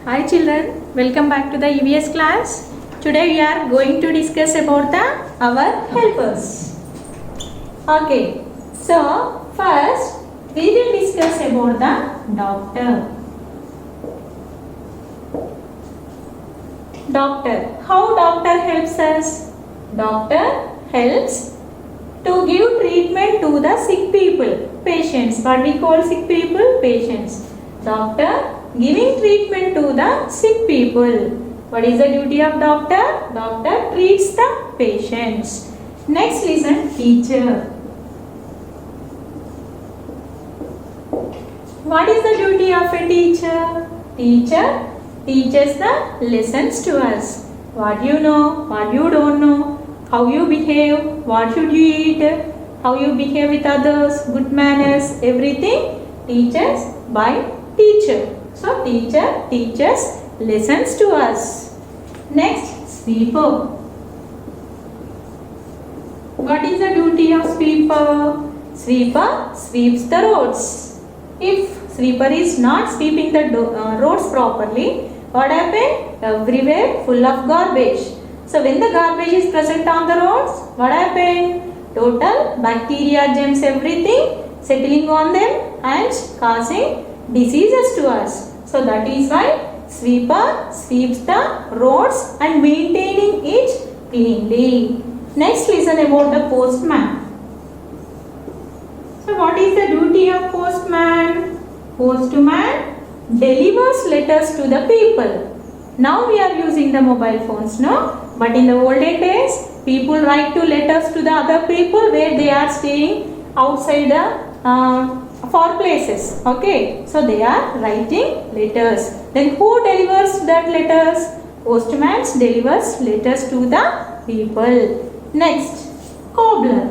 Hi children, welcome back to the EVS class. Today we are going to discuss about our helpers. Okay, so first we will discuss about the doctor. Doctor, how doctor helps us? Doctor helps to give treatment to the sick people, patients. What we call sick people? Patients. Doctor giving treatment to the sick people. What is the duty of doctor? Doctor treats the patients. Next listen, teacher. What is the duty of a teacher? Teacher teaches the lessons to us. What you know, what you don't know, how you behave, what should you eat, how you behave with others, good manners, everything teaches by teacher. So teacher teaches lessons to us. Next, sweeper. What is the duty of sweeper? Sweeper sweeps the roads. If sweeper is not sweeping the roads properly, what happens? Everywhere full of garbage. So when the garbage is present on the roads, what happens? Total bacteria, germs, everything settling on them and causing diseases to us. So that is why sweeper sweeps the roads and maintaining it cleanly. Next, listen about the postman. So what is the duty of postman? Postman delivers letters to the people. Now we are using the mobile phones, no? But in the olden days, people write to letters to the other people where they are staying outside the far places. Okay, so they are writing letters. Then who delivers that letters? Postman delivers letters to the people. Next, cobbler.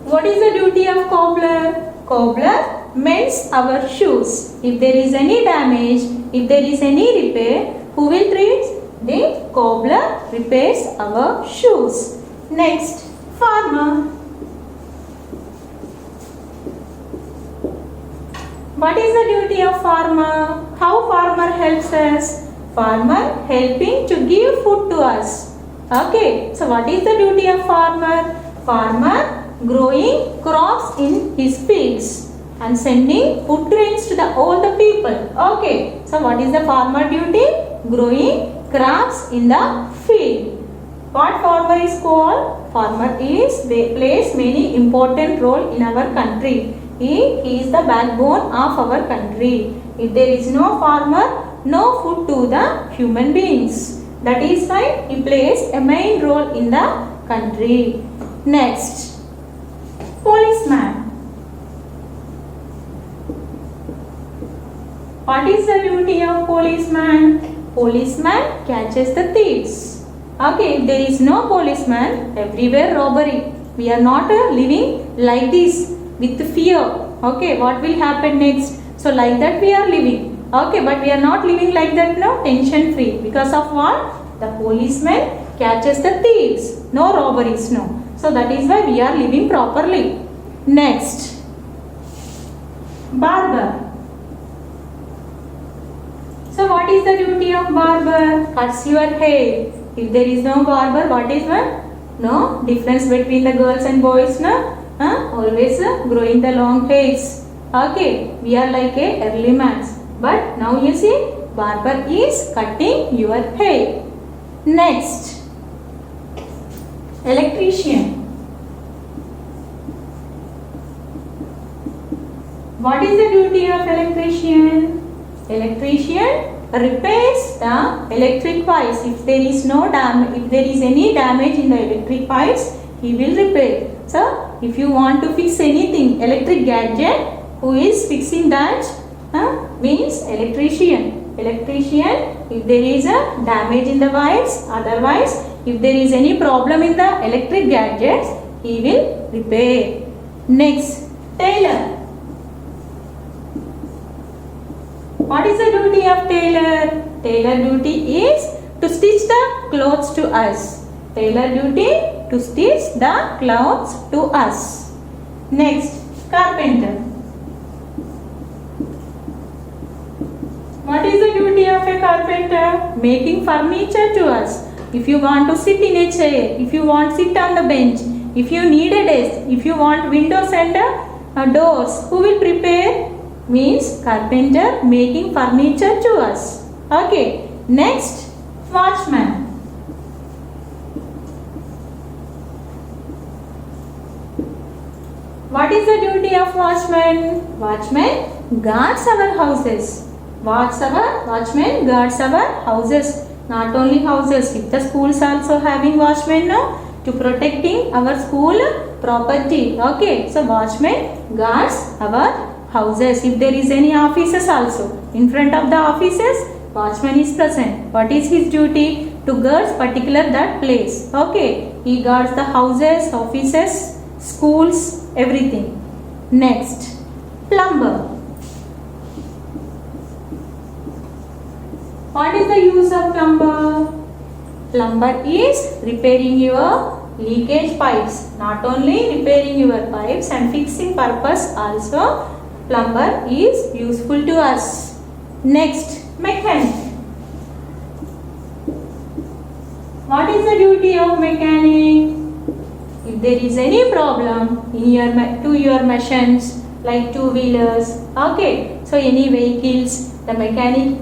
What is the duty of cobbler? Cobbler mends our shoes. If there is any damage, if there is any repair, who will treat? The cobbler repairs our shoes. Next, farmer. What is the duty of farmer? How farmer helps us? Farmer helping to give food to us. Okay, so what is the duty of farmer? Farmer growing crops in his fields and sending food grains to all the people. Okay, so what is the farmer duty? Growing crops in the field. What farmer is called? Farmer plays many important role in our country. He is the backbone of our country. If there is no farmer, no food to the human beings. That is why he plays a main role in the country. Next, policeman. What is the duty of policeman? Policeman catches the thieves. Okay, if there is no policeman, everywhere robbery. We are not living like this with fear. Okay, what will happen next? So like that we are living. Okay, but we are not living like that now, tension free. Because of what? The policeman catches the thieves. No robberies, no. So that is why we are living properly. Next, barber. So what is the duty of barber? Cuts your hair. If there is no barber, what is one? No difference between the girls and boys, no? Always growing the long hairs. Okay, we are like a early man. But now you see, barber is cutting your hair. Next, electrician. What is the duty of electrician? Electrician repairs the electric pipes. If there is any damage in the electric pipes, he will repair. So, if you want to fix anything, electric gadget, who is fixing that? Means electrician. Electrician, if there is a damage in the wires, otherwise, if there is any problem in the electric gadgets, he will repair. Next, tailor. What is the duty of tailor? Tailor duty is to stitch the clothes to us. Tailor duty to stitch the clothes to us. Next, carpenter. carpenter? Making furniture to us. If you want to sit in a chair, if you want to sit on the bench, if you need a desk, if you want windows and doors, who will prepare? Means carpenter making furniture to us. Okay. Next, watchman. What is the duty of watchman? Watchman guards our houses. Watchman guards our houses. Not only houses, if the schools also having watchmen now to protecting our school property. Okay, so watchman guards our houses. If there is any offices also, in front of the offices, watchman is present. What is his duty? To guard particular that place. Okay, he guards the houses, offices, schools, everything. Next, plumber. What is the use of plumber? Plumber is repairing your leakage pipes. Not only repairing your pipes and fixing purpose also, plumber is useful to us. Next, mechanic. What is the duty of mechanic? If there is any problem in your machines like two-wheelers, okay, so any vehicles, the mechanic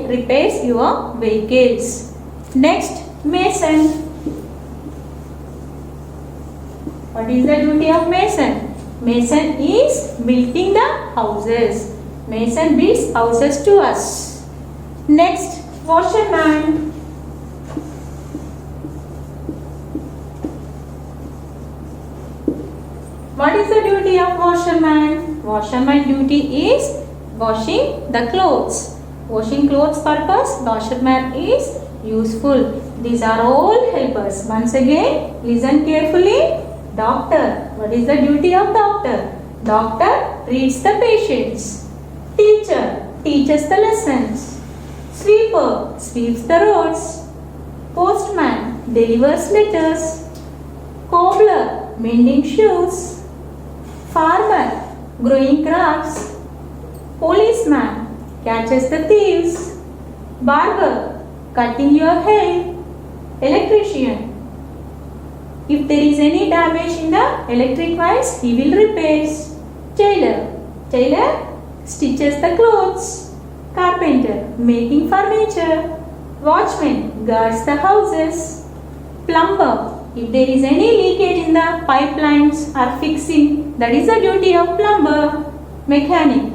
repairs your vehicles. Next, mason. What is the duty of mason? Mason is building the houses. Mason builds houses to us. Next, washerman. What is the duty of washerman? Washerman duty is washing the clothes. Washing clothes purpose, washerman is useful. These are all helpers. Once again, listen carefully. Doctor. What is the duty of doctor? Doctor treats the patients. Teacher teaches the lessons. Sweeper sweeps the roads. Postman delivers letters. Cobbler mending shoes. Farmer growing crops. Policeman catches the thieves. Barber cutting your hair. Electrician, if there is any damage in the electric wires, he will repairs. Tailor stitches the clothes. Carpenter making furniture. Watchman guards the houses. Plumber, if there is any leakage in the pipelines or fixing, that is the duty of plumber. Mechanic,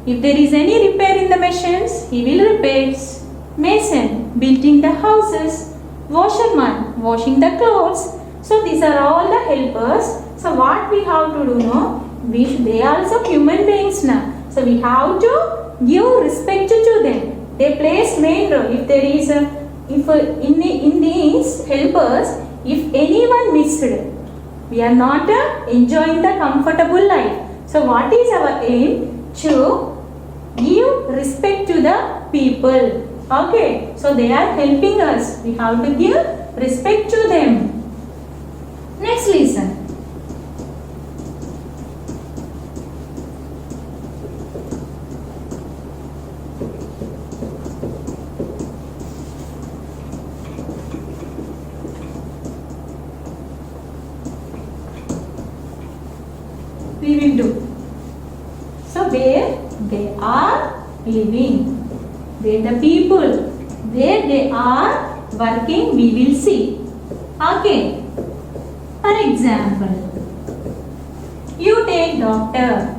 if there is any repair in the machines, he will repairs. Mason building the houses. Washerman washing the clothes. So these are all the helpers. So what we have to do now? They are also human beings now. So we have to give respect to them. They plays main role. If there is in these helpers, if anyone missed, we are not enjoying the comfortable life. So what is our aim? To give respect to the people. Okay, so they are helping us. We have to give respect to them. Next listen. We will do. So where they are living. Where the people, where they are working, we will see. Okay. For example, you take doctor.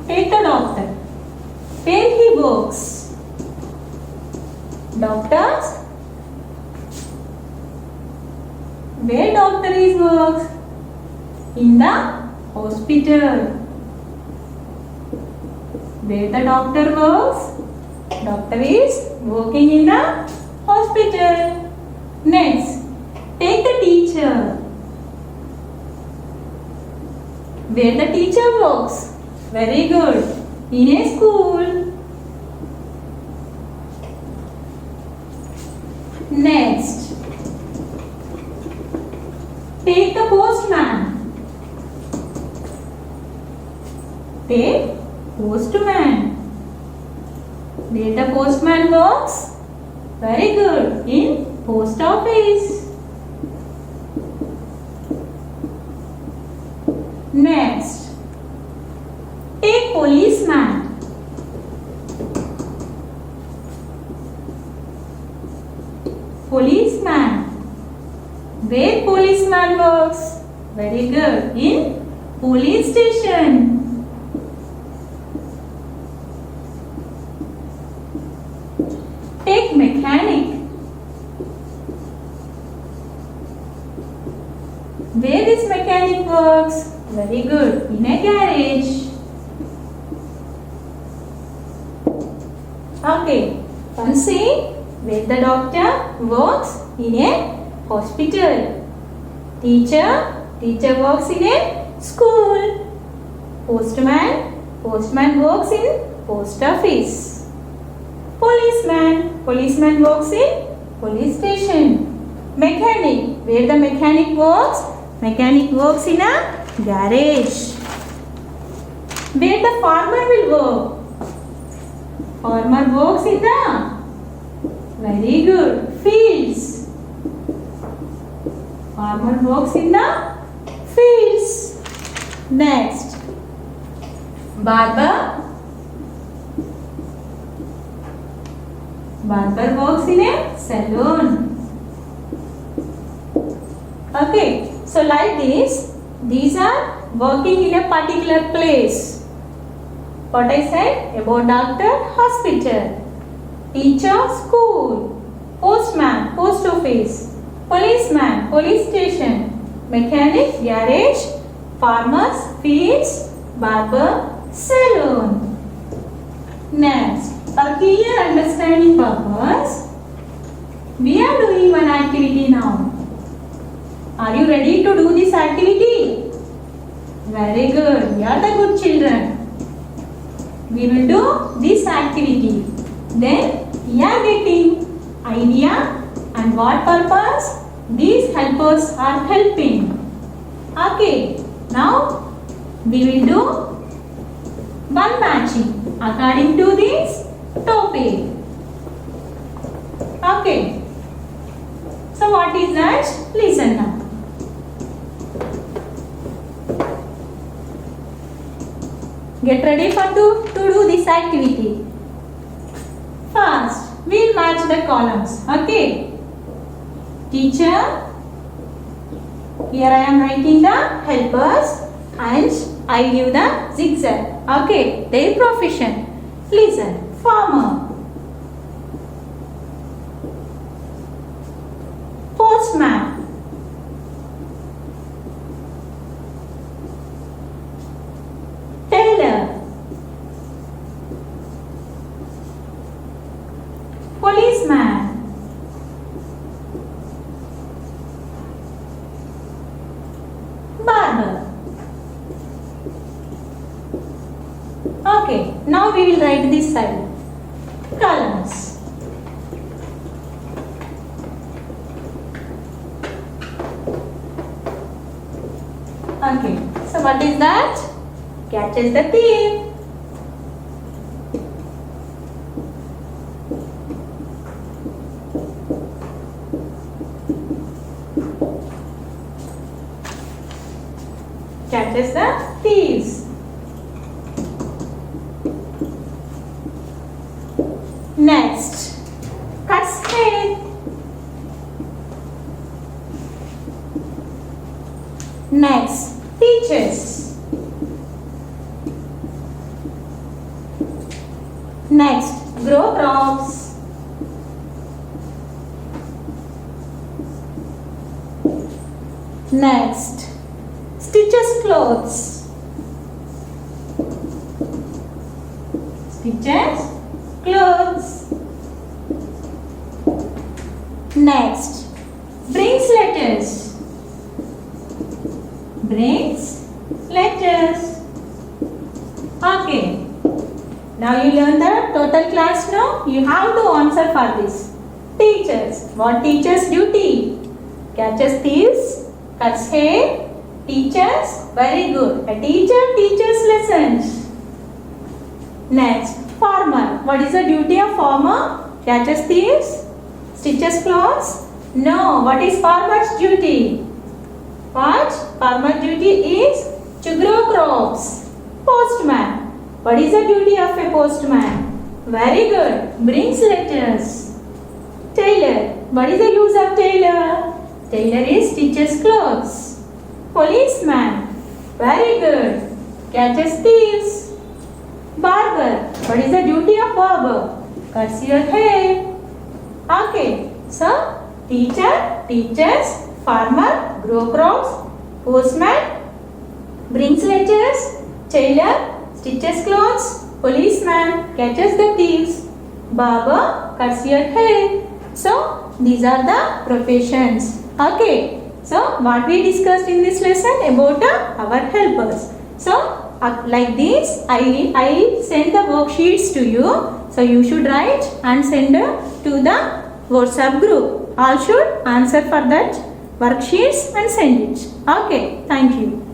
Take the doctor. Where he works. Doctors. Where doctor is works? In the hospital. Where the doctor works? Doctor is working in the hospital. Next, take the teacher. Where the teacher works? Very good. In a school. Next, take the postman. Take postman. Where the postman works? Very good. In post office. Next, take policeman. Policeman. Where policeman works? Very good. In police station. Take mechanic. Where this mechanic works? Very good. In a garage. Okay. Come see where the doctor works in a hospital. Teacher works in a school. Postman works in post office. Policeman works in police station. Mechanic, where the mechanic works? Mechanic works in a garage. Where the farmer will work? Farmer works in the, very good, fields. Farmer works in the fields. Next, barber works in a salon. Okay, so like this, these are working in a particular place. What I said about doctor, hospital, teacher, school, postman, post office, policeman, police station, mechanic, garage, farmers, fields, barber, salon. Next, for clear understanding purpose, we are doing one activity now. Are you ready to do this activity? Very good. You are the good children. We will do this activity. Then you are getting idea and what purpose these helpers are helping. Okay. Now we will do one matching according to this topic. Okay. So what is that? Listen now. Get ready to do this activity. First, we'll match the columns. Okay. Teacher, here I am writing the helpers and I give the zigzag. Okay, their profession. Listen, farmer, postman, tailor, policeman, barber. Okay, now we will write this side. Columns. Okay, so what is that? Catches the thief. Catches the thieves. Next, cuts hair. Next, teaches. Next, grow crops. Next, stitches clothes. Stitches clothes. Next, brings letters. Brings letters. Okay. Now you learn the total class now. You have to answer for this. Teachers. What teachers' duty? Catches thieves, cuts hair, teachers. Very good. A teacher teaches lessons. Next, farmer. What is the duty of farmer? Catches thieves? Stitches clothes? No. What is farmer's duty? What? Farmer's duty is to grow crops. Postman. What is the duty of a postman? Very good. Brings letters. Tailor. What is the use of tailor? Tailor is stitches clothes. Policeman. Very good. Catches thieves. Barber. What is the duty of barber? Cuts your hair. Okay. So, teacher teaches, farmer grow crops, postman brings letters, tailor stitches clothes, policeman catches the thieves, barber cuts your hair. So, these are the professions. Okay. So, what we discussed in this lesson about our helpers. So, like this, I send the worksheets to you. So, you should write and send to the WhatsApp group. All should answer for that worksheets and send it. Okay. Thank you.